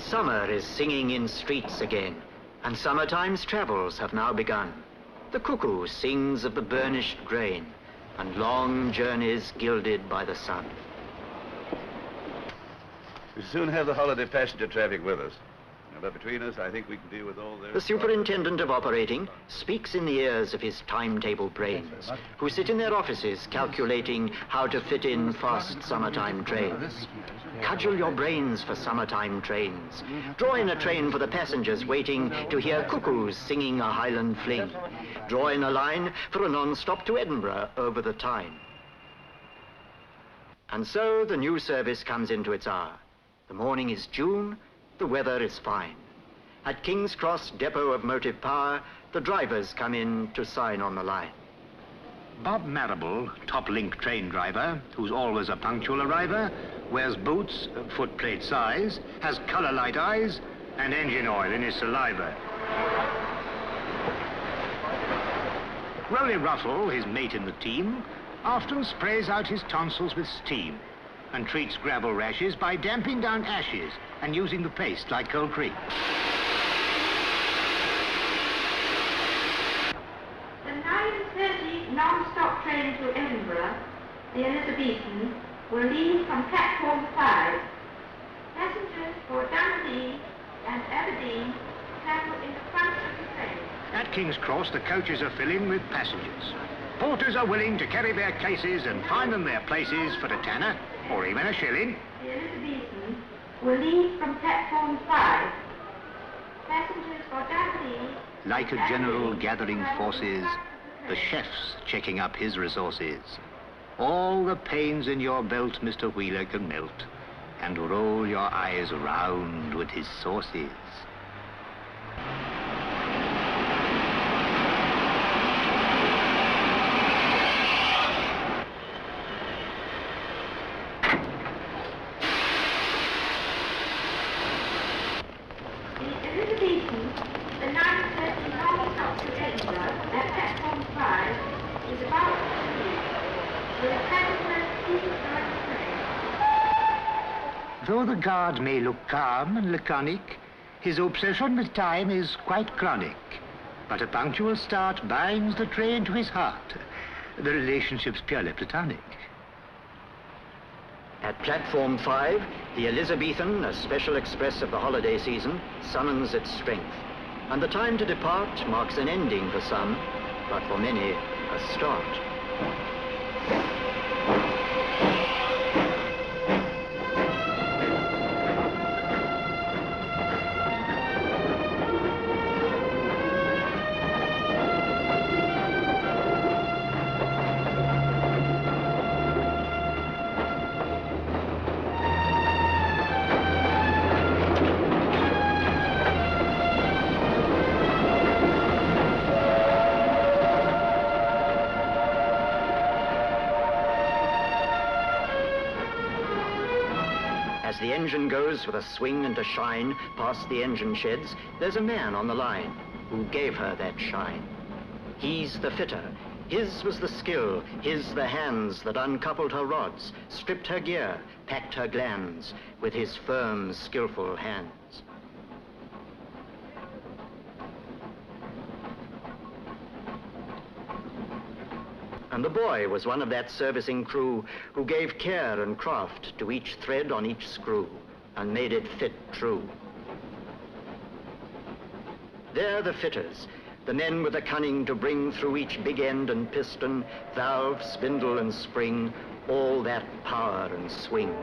Summer is singing in streets again, and summertime's travels have now begun. The cuckoo sings of the burnished grain, and long journeys gilded by the sun. We soon have the holiday passenger traffic with us. But between us, I think we can deal with all their... The superintendent of operating speaks in the ears of his timetable brains, who sit in their offices calculating how to fit in fast summertime trains. Cudgel your brains for summertime trains. Draw in a train for the passengers waiting to hear cuckoos singing a Highland fling. Draw in a line for a non-stop to Edinburgh over the Tyne. And so the new service comes into its hour. The morning is June, the weather is fine. At King's Cross Depot of Motive Power, the drivers come in to sign on the line. Bob Marrable, top-link train driver, who's always a punctual arriver, wears boots, footplate size, has colour-light eyes, and engine oil in his saliva. Rolly Russell, his mate in the team, often sprays out his tonsils with steam and treats gravel rashes by damping down ashes and using the paste like Cold Creek. The 9:30 non-stop train to Edinburgh, the Elizabethan, will leave from platform 5. Passengers for Dundee and Aberdeen travel in the front of the train. At King's Cross, the coaches are filling with passengers. Porters are willing to carry their cases and find them their places for a tenner or even a shilling. The Elizabethan will leave from platform 5. Passengers for Dundee... Like a general gathering forces, the chef's checking up his resources. All the pains in your belt Mr. Wheeler can melt and roll your eyes round with his sauces. Though the guard may look calm and laconic, his obsession with time is quite chronic. But a punctual start binds the train to his heart. The relationship's purely platonic. At platform 5, the Elizabethan, a special express of the holiday season, summons its strength. And the time to depart marks an ending for some, but for many, a start. As the engine goes with a swing and a shine past the engine sheds, there's a man on the line who gave her that shine. He's the fitter. His was the skill, his the hands that uncoupled her rods, stripped her gear, packed her glands with his firm, skillful hands. And the boy was one of that servicing crew who gave care and craft to each thread on each screw and made it fit true. They're the fitters, the men with the cunning to bring through each big end and piston, valve, spindle and spring, all that power and swing.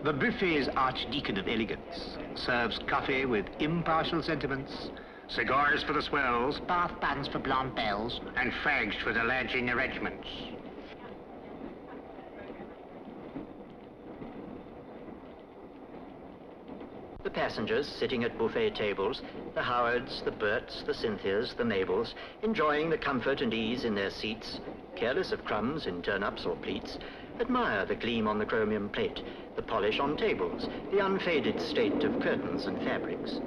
The buffet's archdeacon of elegance serves coffee with impartial sentiments, cigars for the swells, bath buns for blonde belles, and fags for the lads in the regiments. The passengers sitting at buffet tables, the Howards, the Berts, the Cynthias, the Mabels, enjoying the comfort and ease in their seats, careless of crumbs in turnips or pleats, admire the gleam on the chromium plate, the polish on tables, the unfaded state of curtains and fabrics.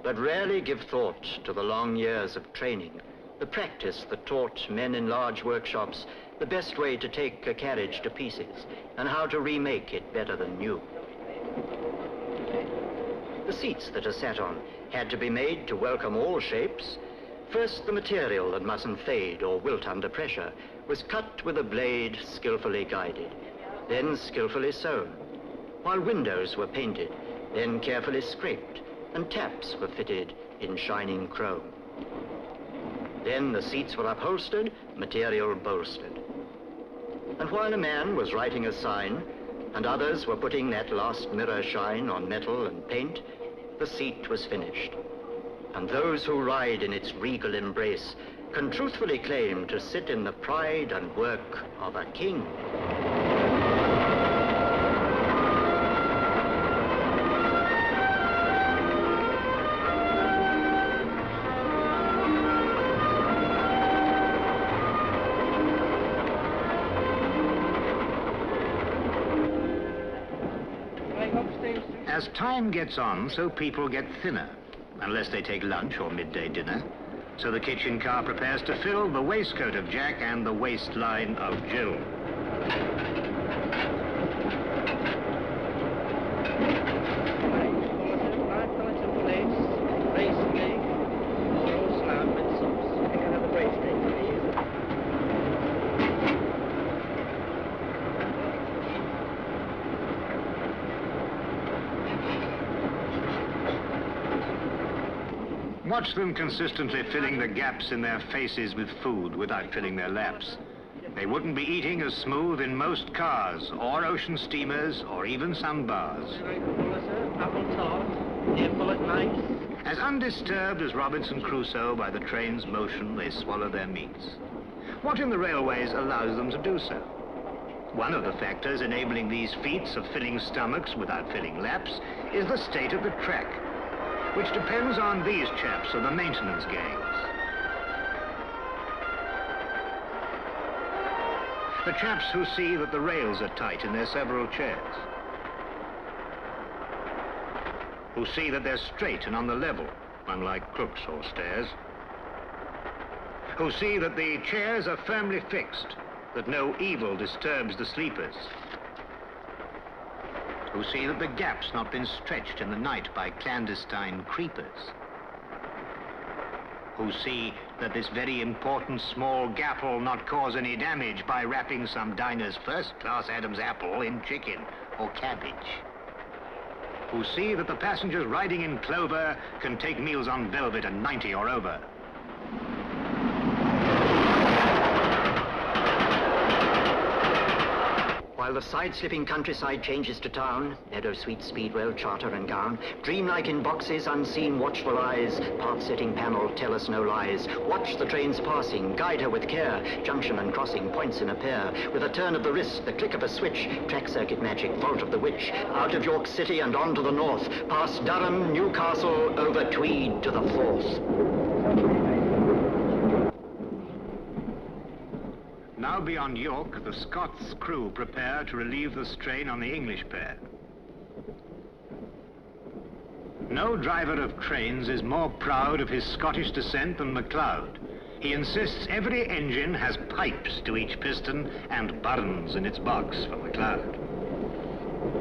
But rarely give thought to the long years of training, the practice that taught men in large workshops the best way to take a carriage to pieces and how to remake it better than new. The seats that are sat on had to be made to welcome all shapes. First, the material that mustn't fade or wilt under pressure was cut with a blade skillfully guided, then skillfully sewn, while windows were painted, then carefully scraped, and taps were fitted in shining chrome. Then the seats were upholstered, material bolstered. And while a man was writing a sign, and others were putting that last mirror shine on metal and paint, the seat was finished. And those who ride in its regal embrace can truthfully claim to sit in the pride and work of a king. As time gets on, so people get thinner, unless they take lunch or midday dinner. So the kitchen car prepares to fill the waistcoat of Jack and the waistline of Jill. Watch them consistently filling the gaps in their faces with food without filling their laps. They wouldn't be eating as smooth in most cars, or ocean steamers, or even some bars. As undisturbed as Robinson Crusoe by the train's motion, they swallow their meats. What in the railways allows them to do so? One of the factors enabling these feats of filling stomachs without filling laps is the state of the track, which depends on these chaps of the maintenance gangs. The chaps who see that the rails are tight in their several chairs, who see that they're straight and on the level, unlike crooks or stairs, who see that the chairs are firmly fixed, that no evil disturbs the sleepers, who see that the gap's not been stretched in the night by clandestine creepers, who see that this very important small gap will not cause any damage by wrapping some diner's first-class Adam's apple in chicken or cabbage, who see that the passengers riding in clover can take meals on velvet at 90 or over. While the side-slipping countryside changes to town, meadow, sweet, speedwell, charter and gown, dreamlike in boxes, unseen watchful eyes, path-setting panel, tell us no lies. Watch the trains passing, guide her with care, junction and crossing, points in a pair. With a turn of the wrist, the click of a switch, track circuit magic, vault of the witch, out of York City and on to the north, past Durham, Newcastle, over Tweed to the Forth. Now beyond York, the Scots crew prepare to relieve the strain on the English pair. No driver of trains is more proud of his Scottish descent than MacLeod. He insists every engine has pipes to each piston and burns in its box for MacLeod.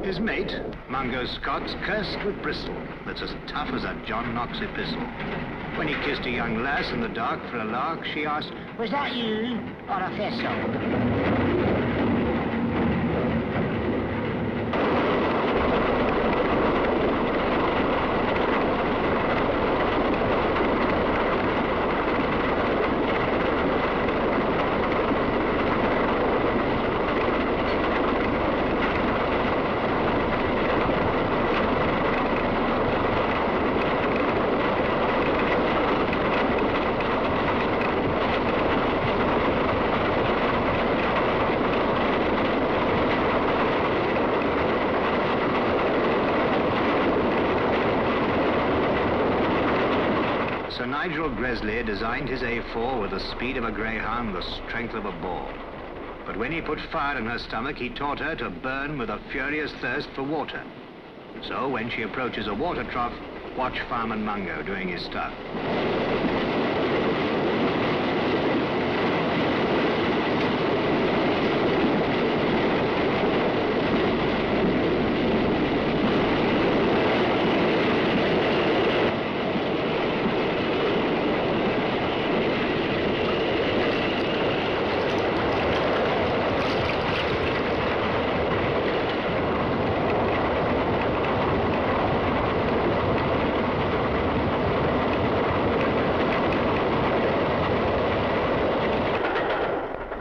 His mate, Mungo Scott's cursed with Bristol, that's as tough as a John Knox epistle. When he kissed a young lass in the dark for a lark, she asked, "Was that you or a thistle?" Sir Nigel Gresley designed his A4 with the speed of a greyhound, the strength of a boar. But when he put fire in her stomach, he taught her to burn with a furious thirst for water. So when she approaches a water trough, watch Fireman Mungo doing his stuff.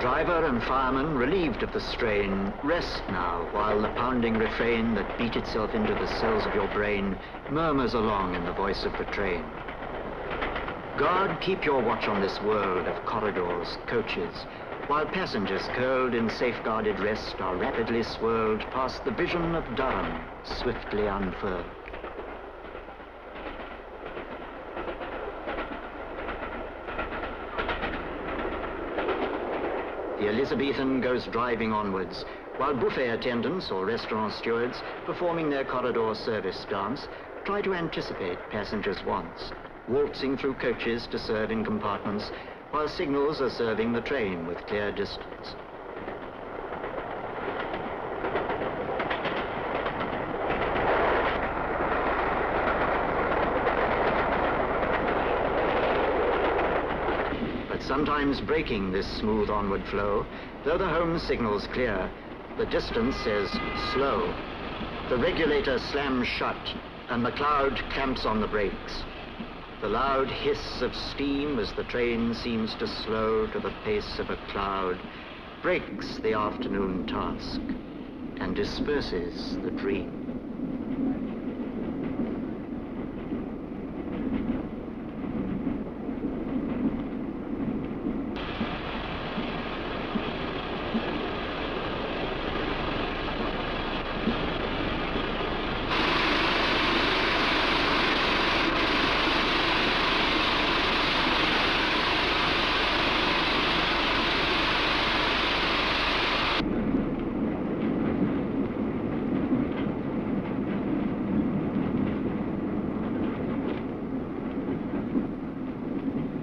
Driver and fireman, relieved of the strain, rest now while the pounding refrain that beat itself into the cells of your brain murmurs along in the voice of the train. God, keep your watch on this world of corridors, coaches, while passengers curled in safeguarded rest are rapidly swirled past the vision of Durham, swiftly unfurled. The Elizabethan goes driving onwards, while buffet attendants or restaurant stewards, performing their corridor service dance, try to anticipate passengers' wants, waltzing through coaches to serve in compartments, while signals are serving the train with clear distance. Sometimes breaking this smooth onward flow, though the home signal's clear, the distance says slow. The regulator slams shut, and McLeod clamps on the brakes. The loud hiss of steam as the train seems to slow to the pace of a cloud breaks the afternoon task and disperses the dream.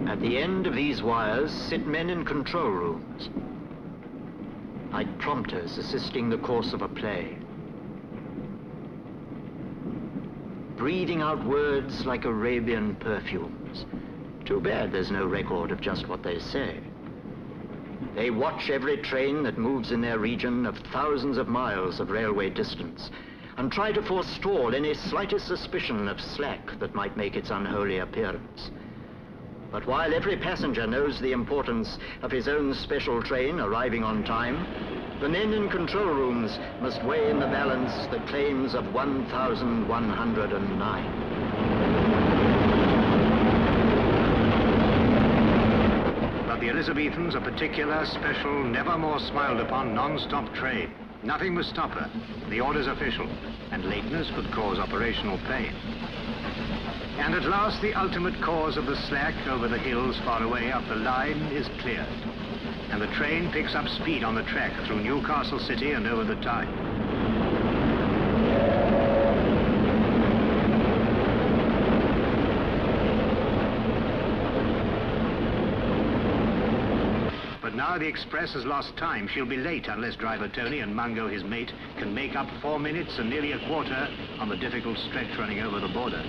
At the end of these wires sit men in control rooms, like prompters assisting the course of a play, breathing out words like Arabian perfumes. Too bad there's no record of just what they say. They watch every train that moves in their region of thousands of miles of railway distance and try to forestall any slightest suspicion of slack that might make its unholy appearance. But while every passenger knows the importance of his own special train arriving on time, the men in control rooms must weigh in the balance the claims of 1,109. But the Elizabethan's a particular, special, never more smiled upon non-stop train. Nothing must stop her. The order's official, and lateness could cause operational pain. And at last, the ultimate cause of the slack over the hills far away up the line is cleared. And the train picks up speed on the track through Newcastle City and over the Tyne. But now the express has lost time. She'll be late unless driver Tony and Mungo, his mate, can make up 4 minutes and nearly a quarter on the difficult stretch running over the border.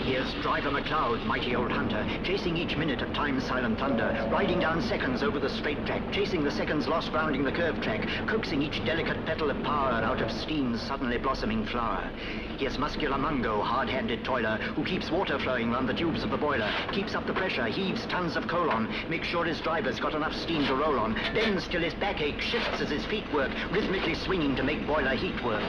Here's driver McLeod, mighty old hunter, chasing each minute of time's silent thunder, riding down seconds over the straight track, chasing the seconds lost rounding the curved track, coaxing each delicate petal of power out of steam's suddenly blossoming flower. Here's muscular Mungo, hard-handed toiler, who keeps water flowing round the tubes of the boiler, keeps up the pressure, heaves tons of coal on, makes sure his driver's got enough steam to roll on, bends till his back aches, shifts as his feet work, rhythmically swinging to make boiler heat work.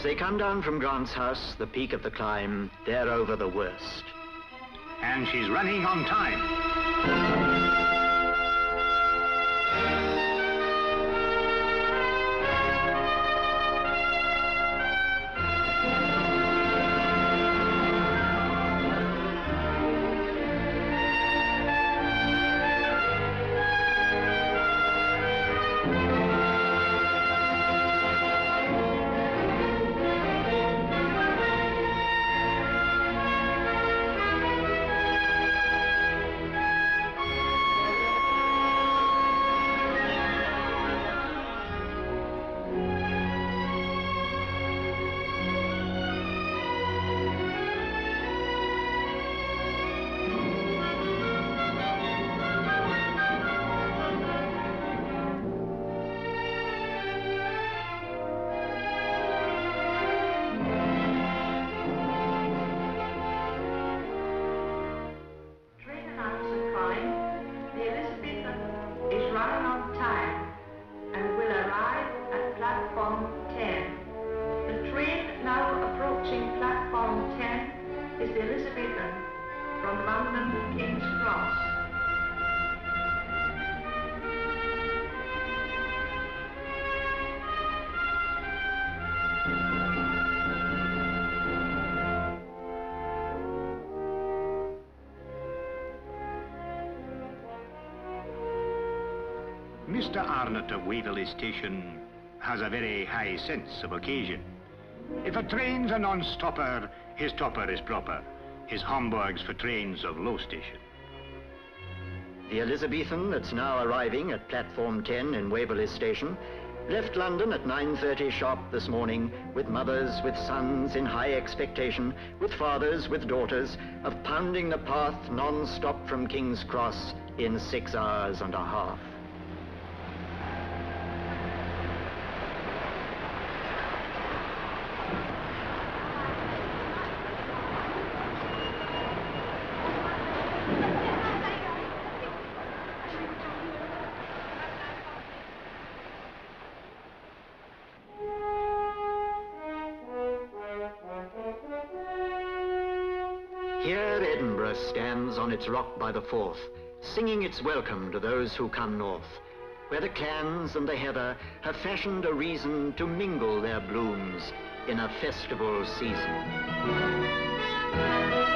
As they come down from Grant's house, the peak of the climb, they're over the worst. And she's running on time. The Elizabethan is running on time and will arrive at platform 10. The train now approaching platform 10 is the Elizabethan from London to King's Cross. Mr. Arnott of Waverley Station has a very high sense of occasion. If a train's a non-stopper, his topper is proper. His Hamburg's for trains of low station. The Elizabethan that's now arriving at platform 10 in Waverley Station left London at 9:30 sharp this morning with mothers, with sons in high expectation, with fathers, with daughters, of pounding the path non-stop from King's Cross in 6 hours and a half. Here Edinburgh stands on its rock by the Forth, singing its welcome to those who come north, where the clans and the heather have fashioned a reason to mingle their blooms in a festival season.